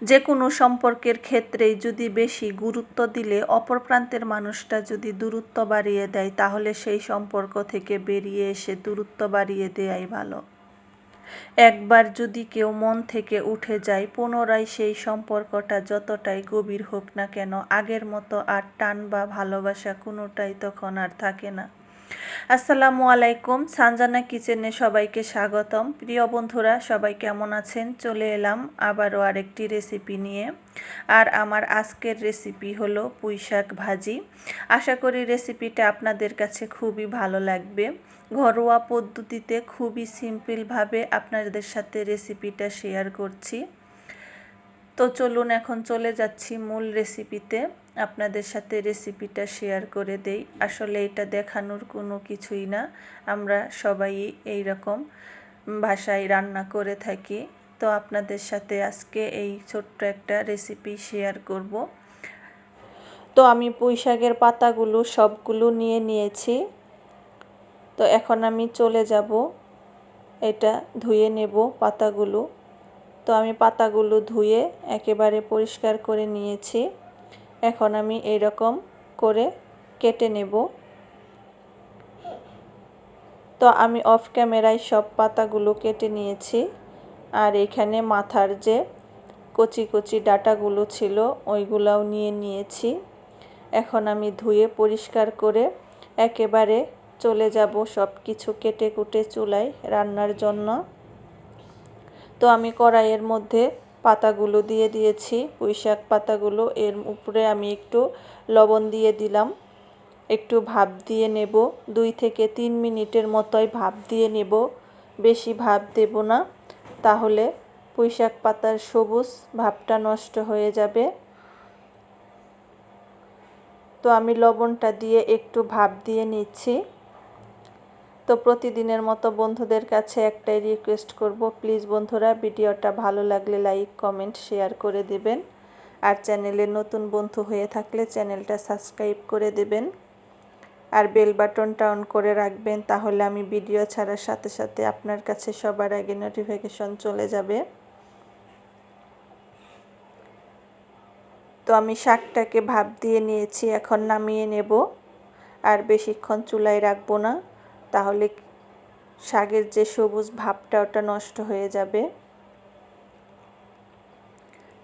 যে কোনো সম্পর্কের ক্ষেত্রেই যদি বেশি গুরুত্ব দিলে অপর প্রান্তের মানুষটা যদি দূরত্ব বাড়িয়ে দেয়, তাহলে সেই সম্পর্ক থেকে বেরিয়ে এসে দূরত্ব বাড়িয়ে দেয়াই ভালো। একবার যদি কেউ মন থেকে উঠে যায়, পুনরায় সেই সম্পর্কটা যতটাই গভীর হোক না কেন, আগের মতো আর টান বা ভালোবাসা কোনোটাই তখন আর থাকে না। আসসালামু আলাইকুম, সানজানা কিচেনে সবাইকে স্বাগতম। প্রিয় বন্ধুরা, সবাই কেমন আছেন? চলে এলাম আবারও আরেকটি রেসিপি নিয়ে। আর আমার আজকের রেসিপি হলো পুঁইশাক ভাজি। আশা করি রেসিপিটা আপনাদের কাছে খুবই ভালো লাগবে। ঘরোয়া পদ্ধতিতে খুবই সিম্পলভাবে আপনাদের সাথে রেসিপিটা শেয়ার করছি। তো চলুন এখন চলে যাচ্ছি মূল রেসিপিতে। আপনাদের সাথে রেসিপিটা শেয়ার করে দেই। আসলে এটা দেখানোর কোনো কিছুই না, আমরা সবাই এই রকম ভাষায় রান্না করে থাকি। তো আপনাদের সাথে আজকে এই ছোট্ট একটা রেসিপি শেয়ার করব। তো আমি পুঁইশাকের পাতাগুলো সবগুলো নিয়ে নিয়েছি। তো এখন আমি চলে যাব এটা ধুয়ে নেব পাতাগুলো। তো আমি পাতাগুলো ধুয়ে একেবারে পরিষ্কার করে নিয়েছি। এখন আমি এরকম করে কেটে নেব। তো আমি অফ ক্যামেরায় সব পাতাগুলো কেটে নিয়েছি। আর এখানে মাথার যে কচি কচি ডাঁটাগুলো ছিল ওইগুলাও নিয়ে নিয়েছি। এখন আমি ধুয়ে পরিষ্কার করে একেবারে চলে যাব সব কিছু কেটে কুটে চুলায় রান্নার জন্য। তো আমি কড়াইয়ের মধ্যে পাতাগুলো দিয়ে দিয়েছি, পুঁইশাক পাতাগুলো। এর উপরে আমি একটু লবণ দিয়ে দিলাম। একটু ভাপ দিয়ে নেব, 2 থেকে 3 মিনিটের মতোই ভাপ দিয়ে নেব, বেশি ভাপ দেব না, তাহলে পুঁইশাক পাতার সবুজ ভাবটা নষ্ট হয়ে যাবে। তো আমি লবণটা দিয়ে একটু ভাপ দিয়ে নিচ্ছি। তো প্রতিদিনের মতো বন্ধুদের কাছে একটাই রিকোয়েস্ট করব, প্লিজ বন্ধুরা ভিডিওটা ভালো লাগলে লাইক কমেন্ট শেয়ার করে দেবেন। আর চ্যানেলে নতুন বন্ধু হয়ে থাকলে চ্যানেলটা সাবস্ক্রাইব করে দেবেন। আর বেল বাটনটা অন করে রাখবেন, তাহলে আমি ভিডিও ছাড়ার সাথে সাথে আপনার কাছে সবার আগে নোটিফিকেশন চলে যাবে। তো আমি শাকটাকে ভাপ দিয়ে নিয়েছি, এখন নামিয়ে নেব। আর বেশিক্ষণ চুলায় রাখবো না, তাহলে শাকের যে সবুজ ভাবটা ওটা নষ্ট হয়ে যাবে।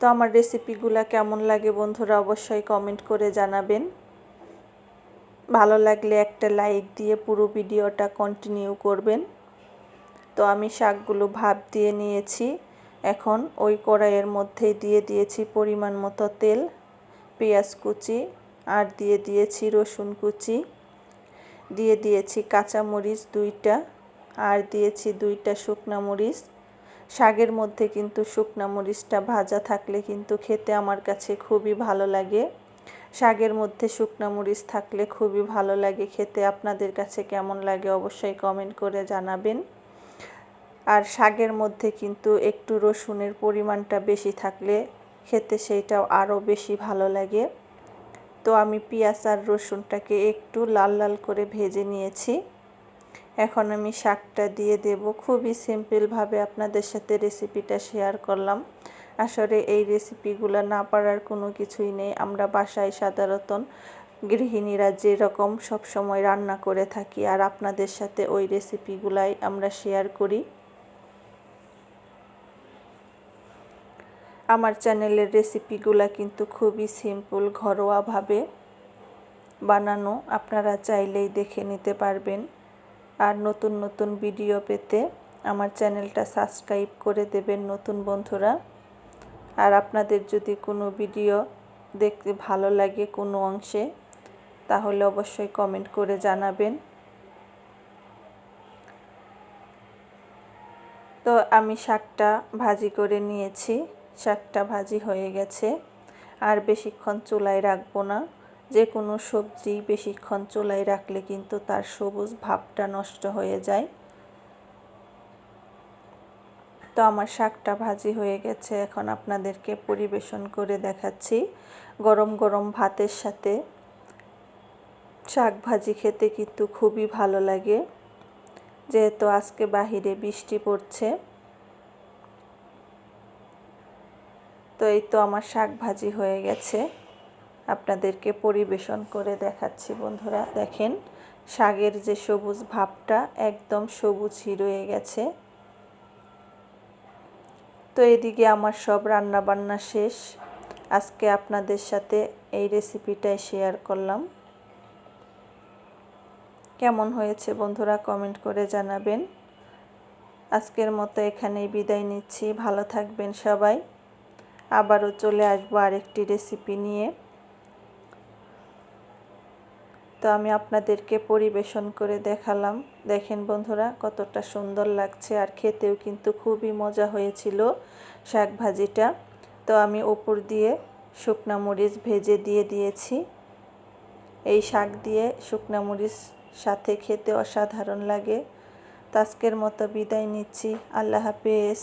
তো আমার রেসিপিগুলো কেমন লাগে বন্ধুরা অবশ্যই কমেন্ট করে জানাবেন। ভালো লাগলে একটা লাইক দিয়ে পুরো ভিডিওটা কন্টিনিউ করবেন। তো আমি শাকগুলো ভাপ দিয়ে নিয়েছি। এখন ওই কড়াইয়ের মধ্যেই দিয়ে দিয়েছি পরিমাণ মতো তেল, পেঁয়াজ কুচি, আর দিয়ে দিয়েছি রসুন কুচি, দিয়ে দিয়েছি কাঁচামরিচ 2টা, আর দিয়েছি 2টা শুকনা মরিচ। শাকের মধ্যে কিন্তু শুকনা মরিচটা ভাজা থাকলে কিন্তু খেতে আমার কাছে খুবই ভালো লাগে। শাকের মধ্যে শুকনা মরিচ থাকলে খুবই ভালো লাগে খেতে। আপনাদের কাছে কেমন লাগে অবশ্যই কমেন্ট করে জানাবেন। আর শাকের মধ্যে কিন্তু একটু রসুনের পরিমাণটা বেশি থাকলে খেতে সেইটাও আরও বেশি ভালো লাগে। তো আমি পেঁয়াজ আর রসুনটাকে একটু লাল লাল করে ভেজে নিয়েছি। এখন আমি শাকটা দিয়ে দেব। খুবই সিম্পলভাবে আপনাদের সাথে রেসিপিটা শেয়ার করলাম। আসলে এই রেসিপিগুলো না পারার কোনো কিছুই নেই। আমরা বাসায় সাধারণত গৃহিণীরা যেরকম সবসময় রান্না করে থাকি, আর আপনাদের সাথে ওই রেসিপিগুলাই আমরা শেয়ার করি। আমার চ্যানেলের রেসিপিগুলো কিন্তু খুবই সিম্পল, ঘরোয়াভাবে বানানো, আপনারা চাইলেই দেখে নিতে পারবেন। আর নতুন নতুন ভিডিও পেতে আমার চ্যানেলটা সাবস্ক্রাইব করে দেবেন নতুন বন্ধুরা। আর আপনাদের যদি কোনো ভিডিও দেখতে ভালো লাগে কোনো অংশে, তাহলে অবশ্যই কমেন্ট করে জানাবেন। তো আমি শাকটা ভাজি করে নিয়েছি, শাকটা ভাজি হয়ে গেছে। আর বেশিক্ষণ চুলায় রাখবো না, যে কোনো সবজি বেশিক্ষণ চুলায় রাখলে কিন্তু তার সবুজ ভাবটা নষ্ট হয়ে যায়। তো আমার শাকটা ভাজি হয়ে গেছে, এখন আপনাদেরকে পরিবেশন করে দেখাচ্ছি। গরম গরম ভাতের সাথে শাক ভাজি খেতে কিন্তু খুবই ভালো লাগে, যেহেতু আজকে বাহিরে বৃষ্টি পড়ছে। তো এই তো আমার শাক ভাজি হয়ে গেছে, আপনাদেরকে পরিবেশন করে দেখাচ্ছি। বন্ধুরা দেখেন, শাকের যে সবুজ ভাবটা একদম সবুজই রয়ে গেছে। তো এদিকে আমার সব রান্না বান্না শেষ, আজকে আপনাদের সাথে এই রেসিপিটাই শেয়ার করলাম। কেমন হয়েছে বন্ধুরা কমেন্ট করে জানাবেন। আজকের মতো এখানেই বিদায় নিচ্ছি, ভালো থাকবেন সবাই। আবারও চলে আসবো আরেকটি রেসিপি নিয়ে। তো আমি আপনাদেরকে পরিবেশন করে দেখালাম, দেখেন বন্ধুরা কতটা সুন্দর লাগছে, আর খেতেও কিন্তু খুবই মজা হয়েছিল শাক ভাজিটা। তো আমি উপর দিয়ে শুকনা মরিচ ভেজে দিয়েছি। এই শাক দিয়ে শুকনা মরিচ সাথে খেতে অসাধারণ লাগে। তো আজকের মতো বিদায় নিচ্ছি, আল্লাহ হাফেজ।